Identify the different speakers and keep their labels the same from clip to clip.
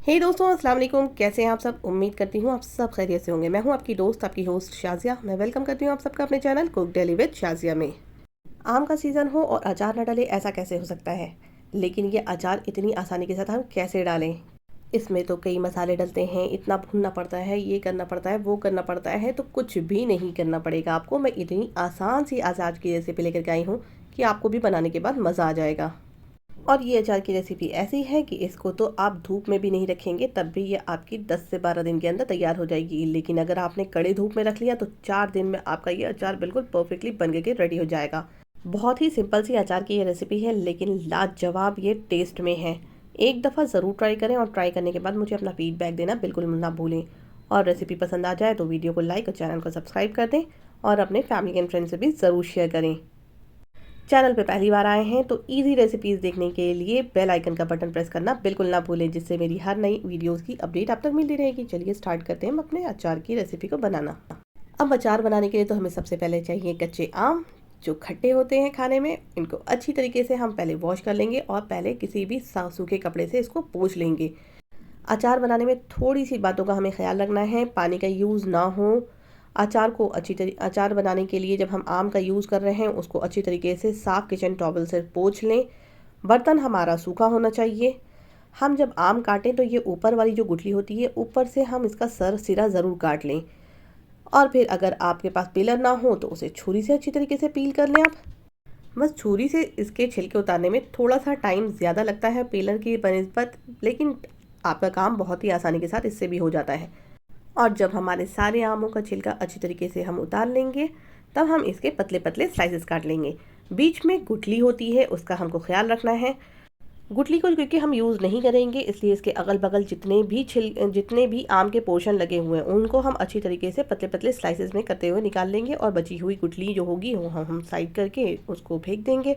Speaker 1: हे दोस्तों, अस्सलाम वालेकुम। कैसे हैं आप सब? उम्मीद करती हूँ आप सब खैरियत से होंगे। मैं हूँ आपकी दोस्त, आपकी होस्ट शाज़िया। मैं वेलकम करती हूँ आप सबका अपने channel cook daily with Shazia में। आम का सीज़न हो और अचार न डाले, ऐसा कैसे हो सकता है? लेकिन ये अचार इतनी आसानी के साथ हम कैसे डालें? इसमें तो कई मसाले डलते हैं, इतना भूनना पड़ता है, ये करना पड़ता है, वो करना पड़ता है, तो कुछ भी नहीं करना पड़ेगा आपको। मैं इतनी आसान सी अचार की रेसिपी लेकर के आई हूँ कि आपको भी बनाने के बाद मज़ा आ जाएगा। और ये अचार की रेसिपी ऐसी है कि इसको तो आप धूप में भी नहीं रखेंगे तब भी ये आपकी 10 से 12 दिन के अंदर तैयार हो जाएगी। लेकिन अगर आपने कड़े धूप में रख लिया तो 4 दिन में आपका ये अचार बिल्कुल परफेक्टली बन के रेडी हो जाएगा। बहुत ही सिंपल सी अचार की ये रेसिपी है, लेकिन लाजवाब ये टेस्ट में है। एक दफ़ा ज़रूर ट्राई करें और ट्राई करने के बाद मुझे अपना फीडबैक देना बिल्कुल ना भूलें। और रेसिपी पसंद आ जाए तो वीडियो को लाइक और चैनल को सब्सक्राइब कर दें और अपने फैमिली एंड फ्रेंड से भी ज़रूर शेयर करें। चैनल पे पहली बार आए हैं तो इजी रेसिपीज़ देखने के लिए बेल आइकन का बटन प्रेस करना बिल्कुल ना भूलें, जिससे मेरी हर नई वीडियोस की अपडेट आप तक मिलती रहेगी। चलिए स्टार्ट करते हैं हम अपने अचार की रेसिपी को बनाना। अब अचार बनाने के लिए तो हमें सबसे पहले चाहिए कच्चे आम, जो खट्टे होते हैं खाने में। इनको अच्छी तरीके से हम पहले वॉश कर लेंगे और पहले किसी भी सूखे कपड़े से इसको पोंछ लेंगे। अचार बनाने में थोड़ी सी बातों का हमें ख्याल रखना है, पानी का यूज़ ना हो। अचार बनाने के लिए जब हम आम का यूज़ कर रहे हैं उसको अच्छी तरीके से साफ़ किचन टॉवल से पोंछ लें। बर्तन हमारा सूखा होना चाहिए। हम जब आम काटें तो ये ऊपर वाली जो गुठली होती है, ऊपर से हम इसका सिरा ज़रूर काट लें। और फिर अगर आपके पास पीलर ना हो तो उसे छुरी से अच्छी तरीके से पील कर लें आप। बस छुरी से इसके छिलके उतारने में थोड़ा सा टाइम ज़्यादा लगता है पीलर की बनिस्बत, लेकिन आपका काम बहुत ही आसानी के साथ इससे भी हो जाता है। और जब हमारे सारे आमों का छिलका अच्छी तरीके से हम उतार लेंगे, तब हम इसके पतले पतले स्लाइसेस काट लेंगे। बीच में गुठली होती है, उसका हमको ख्याल रखना है। गुठली को क्योंकि हम यूज़ नहीं करेंगे, इसलिए इसके अगल बगल जितने भी आम के पोर्शन लगे हुए हैं उनको हम अच्छी तरीके से पतले पतले स्लाइसेस में करते हुए निकाल लेंगे। और बची हुई गुठली जो होगी वो हम साइड करके उसको फेंक देंगे।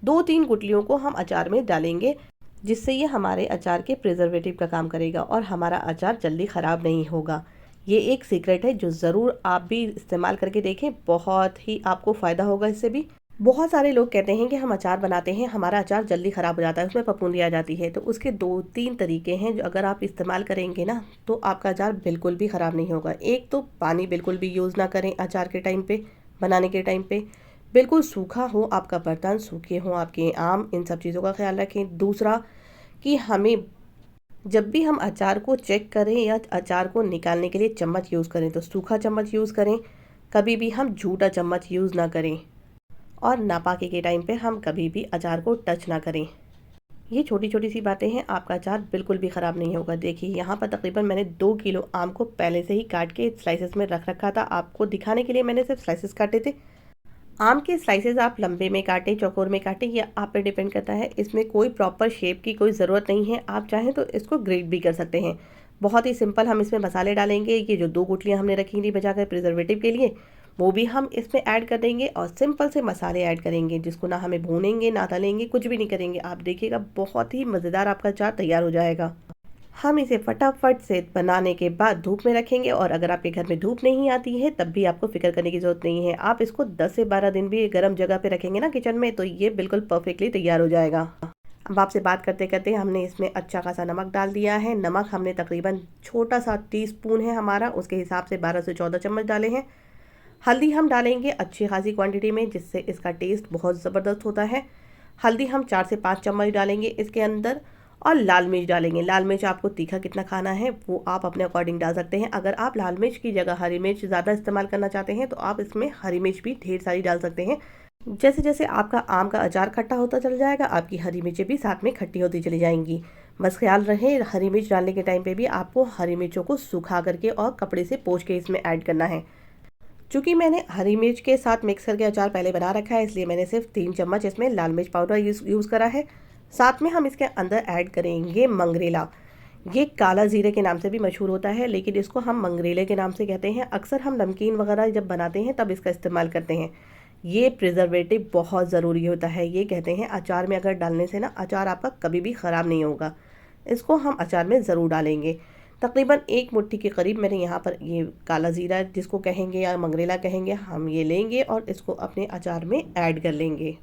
Speaker 1: 2-3 गुठलियों को हम अचार में डालेंगे, जिससे ये हमारे अचार के प्रिजर्वेटिव का काम करेगा और हमारा अचार जल्दी ख़राब नहीं होगा। ये एक सीक्रेट है जो ज़रूर आप भी इस्तेमाल करके देखें, बहुत ही आपको फ़ायदा होगा इससे भी। बहुत सारे लोग कहते हैं कि हम अचार बनाते हैं, हमारा अचार जल्दी ख़राब हो जाता है, उसमें फफूंदी आ जाती है। तो उसके 2-3 तरीके हैं जो अगर आप इस्तेमाल करेंगे ना तो आपका अचार बिल्कुल भी ख़राब नहीं होगा। एक तो पानी बिल्कुल भी यूज़ ना करें अचार के टाइम पे, बनाने के टाइम पे। बिल्कुल सूखा हो आपका बर्तन, सूखे हों आपके आम, इन सब चीज़ों का ख्याल रखें। दूसरा कि हमें जब भी हम अचार को चेक करें या अचार को निकालने के लिए चम्मच यूज़ करें तो सूखा चम्मच यूज़ करें। कभी भी हम झूठा चम्मच यूज़ ना करें। और नापाके के टाइम पे हम कभी भी अचार को टच ना करें। ये छोटी छोटी सी बातें हैं, आपका अचार बिल्कुल भी ख़राब नहीं होगा। देखिए यहाँ पर तकरीबन मैंने 2 किलो आम को पहले से ही काट के स्लाइसेस में रख रखा था। आपको दिखाने के लिए मैंने सिर्फ स्लाइसेस काटे थे। आम के स्लाइसेस आप लंबे में काटें, चौकोर में काटें, ये आप पे डिपेंड करता है। इसमें कोई प्रॉपर शेप की कोई ज़रूरत नहीं है, आप चाहें तो इसको ग्रेट भी कर सकते हैं। बहुत ही सिंपल हम इसमें मसाले डालेंगे। ये जो 2 गुठलियाँ हमने रखी थी बचा कर प्रिजर्वेटिव के लिए, वो भी हम इसमें ऐड कर देंगे और सिंपल से मसाले ऐड करेंगे, जिसको ना हमें भूनेंगे ना तलेंगे, कुछ भी नहीं करेंगे। आप देखिएगा बहुत ही मज़ेदार आपका अचार तैयार हो जाएगा। हम इसे फटाफट से बनाने के बाद धूप में रखेंगे। और अगर आपके घर में धूप नहीं आती है तब भी आपको फिक्र करने की ज़रूरत नहीं है। आप इसको 10 से 12 दिन भी गर्म जगह पे रखेंगे ना किचन में, तो ये बिल्कुल परफेक्टली तैयार हो जाएगा। अब आपसे बात करते करते हमने इसमें अच्छा खासा नमक डाल दिया है। नमक हमने तकरीबन छोटा सा टीस्पून है हमारा, उसके हिसाब से 12 से 14 चम्मच डाले हैं। हल्दी हम डालेंगे अच्छी खासी क्वांटिटी में, जिससे इसका टेस्ट बहुत ज़बरदस्त होता है। हल्दी हम 4 से 5 चम्मच डालेंगे इसके अंदर। और लाल मिर्च डालेंगे। लाल मिर्च आपको तीखा कितना खाना है वो आप अपने अकॉर्डिंग डाल सकते हैं। अगर आप लाल मिर्च की जगह हरी मिर्च ज़्यादा इस्तेमाल करना चाहते हैं तो आप इसमें हरी मिर्च भी ढेर सारी डाल सकते हैं। जैसे जैसे आपका आम का अचार खट्टा होता चला जाएगा, आपकी हरी मिर्चें भी साथ में खट्टी होती चली जाएंगी। बस ख्याल रहे हरी मिर्च डालने के टाइम पे भी आपको हरी मिर्चों को सुखा करके और कपड़े से पोंछ के इसमें ऐड करना है। चूँकि मैंने हरी मिर्च के साथ मिक्स करके अचार पहले बना रखा है, इसलिए मैंने सिर्फ 3 चम्मच इसमें लाल मिर्च पाउडर यूज़ करा है। साथ में हम इसके अंदर ऐड करेंगे मंगरेला। ये काला ज़ीरे के नाम से भी मशहूर होता है, लेकिन इसको हम मंगरेले के नाम से कहते हैं। अक्सर हम नमकीन वगैरह जब बनाते हैं तब इसका इस्तेमाल करते हैं। ये प्रिजर्वेटिव बहुत ज़रूरी होता है। ये कहते हैं अचार में अगर डालने से ना अचार आपका कभी भी ख़राब नहीं होगा। इसको हम अचार में ज़रूर डालेंगे। तकरीबन 1 मुट्ठी के करीब मैंने यहाँ पर ये काला ज़ीरा जिसको कहेंगे या मंगरेला कहेंगे, हम ये लेंगे और इसको अपने अचार में ऐड कर लेंगे।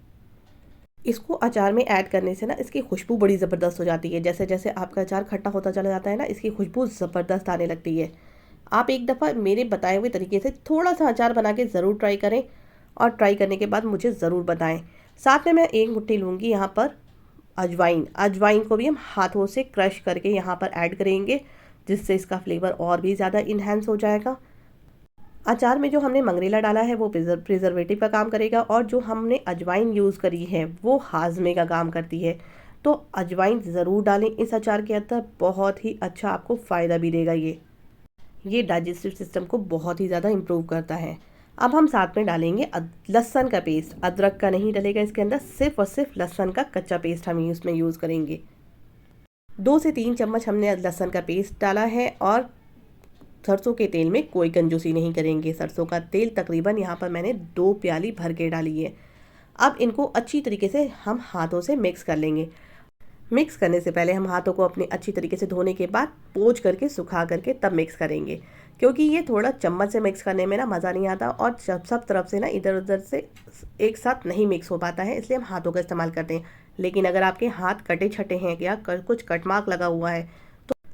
Speaker 1: इसको अचार में ऐड करने से ना इसकी खुशबू बड़ी ज़बरदस्त हो जाती है। जैसे जैसे आपका अचार खट्टा होता चला जाता है ना, इसकी खुशबू ज़बरदस्त आने लगती है। आप एक दफ़ा मेरे बताए हुए तरीके से थोड़ा सा अचार बना के ज़रूर ट्राई करें और ट्राई करने के बाद मुझे ज़रूर बताएं। साथ में मैं एक मुट्ठी लूँगी यहाँ पर अजवाइन। अजवाइन को भी हम हाथों से क्रश करके यहाँ पर ऐड करेंगे, जिससे इसका फ्लेवर और भी ज़्यादा इन्हेंस हो जाएगा। अचार में जो हमने मंगरेला डाला है वो प्रिजर्वेटिव का काम करेगा, और जो हमने अजवाइन यूज़ करी है वो हाजमे का काम करती है। तो अजवाइन ज़रूर डालें इस अचार के अंदर, बहुत ही अच्छा आपको फ़ायदा भी देगा। ये डाइजेस्टिव सिस्टम को बहुत ही ज़्यादा इम्प्रूव करता है। अब हम साथ में डालेंगे लहसुन का पेस्ट। अदरक का नहीं डलेगा इसके अंदर, सिर्फ और सिर्फ लहसुन का कच्चा पेस्ट हम इसमें यूज़ करेंगे। 2 से 3 चम्मच हमने लहसुन का पेस्ट डाला है, और सरसों के तेल में कोई कंजूसी नहीं करेंगे। सरसों का तेल तकरीबन यहाँ पर मैंने 2 प्याली भर के डाली है। अब इनको अच्छी तरीके से हम हाथों से मिक्स कर लेंगे। मिक्स करने से पहले हम हाथों को अपने अच्छी तरीके से धोने के बाद पोंछ करके सुखा करके तब मिक्स करेंगे, क्योंकि ये थोड़ा चम्मच से मिक्स करने में ना मज़ा नहीं आता, और सब तरफ से ना इधर उधर से एक साथ नहीं मिक्स हो पाता है, इसलिए हम हाथों का इस्तेमाल करते हैं। लेकिन अगर आपके हाथ कटे छटे हैं या कुछ कटमार्क लगा हुआ है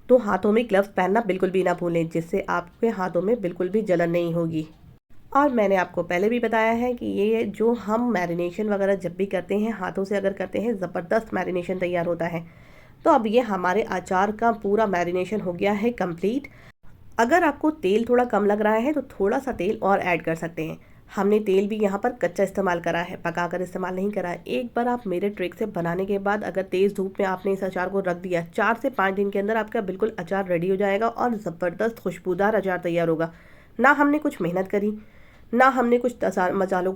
Speaker 1: तो हाथों में ग्लव्स पहनना बिल्कुल भी ना भूलें, जिससे आपके हाथों में बिल्कुल भी जलन नहीं होगी। और मैंने आपको पहले भी बताया है कि ये जो हम मैरिनेशन वगैरह जब भी करते हैं हाथों से अगर करते हैं, ज़बरदस्त मैरिनेशन तैयार होता है। तो अब ये हमारे अचार का पूरा मैरिनेशन हो गया है कंप्लीट। अगर आपको तेल थोड़ा कम लग रहा है तो थोड़ा सा तेल और ऐड कर सकते हैं। हमने तेल भी यहाँ पर कच्चा इस्तेमाल करा है, पका कर इस्तेमाल नहीं करा है। एक बार आप मेरे ट्रिक से बनाने के बाद अगर तेज़ धूप में आपने इस अचार को रख दिया, 4 से 5 दिन के अंदर आपका बिल्कुल अचार रेडी हो जाएगा और ज़बरदस्त खुशबूदार अचार तैयार होगा। ना हमने कुछ मेहनत करी, ना हमने कुछ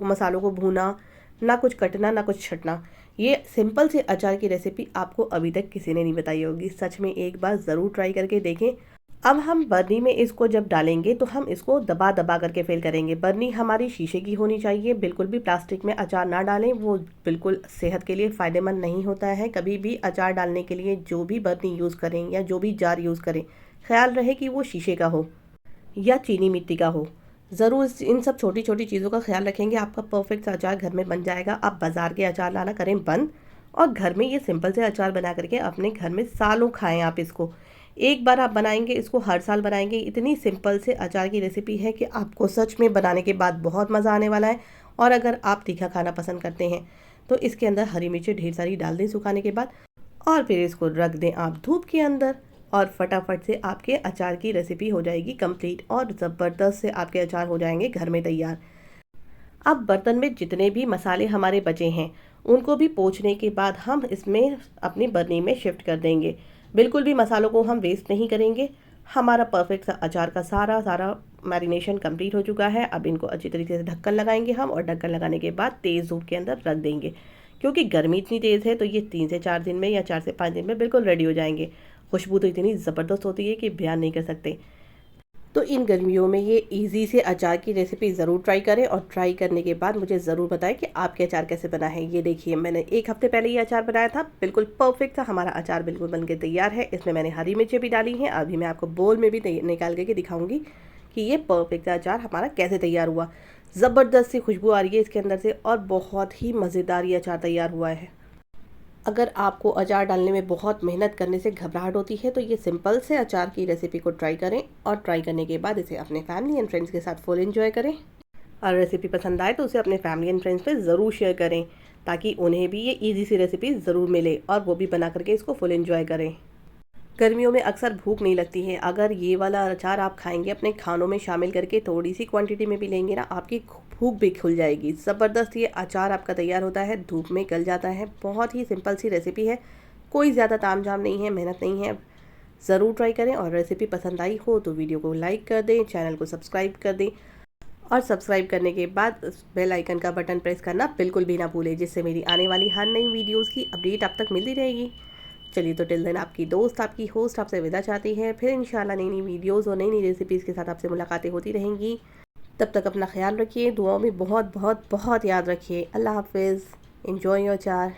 Speaker 1: मसालों को भूना, ना कुछ कटना, ना कुछ छटना। ये सिंपल से अचार की रेसिपी आपको अभी तक किसी ने नहीं बताई होगी। सच में एक बार ज़रूर ट्राई करके देखें। अब हम बर्नी में इसको जब डालेंगे तो हम इसको दबा दबा करके फिल करेंगे। बर्नी हमारी शीशे की होनी चाहिए, बिल्कुल भी प्लास्टिक में अचार ना डालें, वो बिल्कुल सेहत के लिए फ़ायदेमंद नहीं होता है। कभी भी अचार डालने के लिए जो भी बर्नी यूज़ करें या जो भी जार यूज़ करें, ख्याल रहे कि वो शीशे का हो या चीनी मिट्टी का हो। ज़रूर इन सब छोटी छोटी चीज़ों का ख्याल रखेंगे, आपका परफेक्ट सा अचार घर में बन जाएगा। आप बाज़ार के अचार लाना करें बंद, और घर में ये सिंपल से अचार बना करके अपने घर में सालों खाएं आप इसको। एक बार आप बनाएंगे इसको हर साल बनाएंगे। इतनी सिंपल से अचार की रेसिपी है कि आपको सच में बनाने के बाद बहुत मज़ा आने वाला है। और अगर आप तीखा खाना पसंद करते हैं तो इसके अंदर हरी मिर्ची ढेर सारी डाल दें सुखाने के बाद, और फिर इसको रख दें आप धूप के अंदर, और फटाफट से आपके अचार की रेसिपी हो जाएगी कंप्लीट, और ज़बरदस्त से आपके अचार हो जाएंगे घर में तैयार। अब बर्तन में जितने भी मसाले हमारे बचे हैं उनको भी पोंछने के बाद हम इसमें अपनी बर्नी में शिफ्ट कर देंगे। बिल्कुल भी मसालों को हम वेस्ट नहीं करेंगे। हमारा परफेक्ट सा अचार का सारा मैरिनेशन कंप्लीट हो चुका है। अब इनको अच्छी तरीके से ढक्कन लगाएंगे हम, और ढक्कन लगाने के बाद तेज़ धूप के अंदर रख देंगे, क्योंकि गर्मी इतनी तेज़ है तो ये 3 से 4 दिन में या 4 से 5 दिन में बिल्कुल रेडी हो जाएंगे। खुशबू तो इतनी ज़बरदस्त होती है कि बयान नहीं कर सकते। तो इन गर्मियों में ये इजी से अचार की रेसिपी ज़रूर ट्राई करें, और ट्राई करने के बाद मुझे ज़रूर बताएं कि आपके अचार कैसे बना है। ये देखिए, मैंने 1 हफ्ते पहले ये अचार बनाया था, बिल्कुल परफेक्ट था। हमारा अचार बिल्कुल बनके तैयार है। इसमें मैंने हरी मिर्चें भी डाली हैं। अभी मैं आपको बोल में भी निकाल के दिखाऊंगी कि ये परफेक्ट अचार हमारा कैसे तैयार हुआ। ज़बरदस्त सी खुशबू आ रही है इसके अंदर से, और बहुत ही मज़ेदार ये अचार तैयार हुआ है। अगर आपको अचार डालने में बहुत मेहनत करने से घबराहट होती है तो ये सिंपल से अचार की रेसिपी को ट्राई करें, और ट्राई करने के बाद इसे अपने फैमिली एंड फ्रेंड्स के साथ फुल एंजॉय करें। और रेसिपी पसंद आए तो उसे अपने फैमिली एंड फ्रेंड्स पे ज़रूर शेयर करें, ताकि उन्हें भी ये इजी सी रेसिपी ज़रूर मिले और वो भी बना करके इसको फुल एंजॉय करें। गर्मियों में अक्सर भूख नहीं लगती है। अगर ये वाला अचार आप खाएंगे अपने खानों में शामिल करके, थोड़ी सी क्वांटिटी में भी लेंगे ना, आपकी भूख भी खुल जाएगी। ज़बरदस्त ये अचार आपका तैयार होता है, धूप में गल जाता है। बहुत ही सिंपल सी रेसिपी है, कोई ज़्यादा तामझाम नहीं है, मेहनत नहीं है। ज़रूर ट्राई करें, और रेसिपी पसंद आई हो तो वीडियो को लाइक कर दें, चैनल को सब्सक्राइब कर दें, और सब्सक्राइब करने के बाद बेल आइकन का बटन प्रेस करना बिल्कुल भी ना भूलें, जिससे मेरी आने वाली हर नई वीडियोज़ की अपडेट आप तक मिलती रहेगी। चलिए, तो टिल देन आपकी दोस्त, आपकी होस्ट आपसे विदा चाहती है। फिर इंशाल्लाह नई नई वीडियोज़ और नई नई रेसिपीज़ के साथ आपसे मुलाकातें होती रहेंगी। तब तक अपना ख्याल रखिए, दुआओं में बहुत बहुत बहुत याद रखिए। अल्लाह हाफिज़। एंजॉय योर अचार।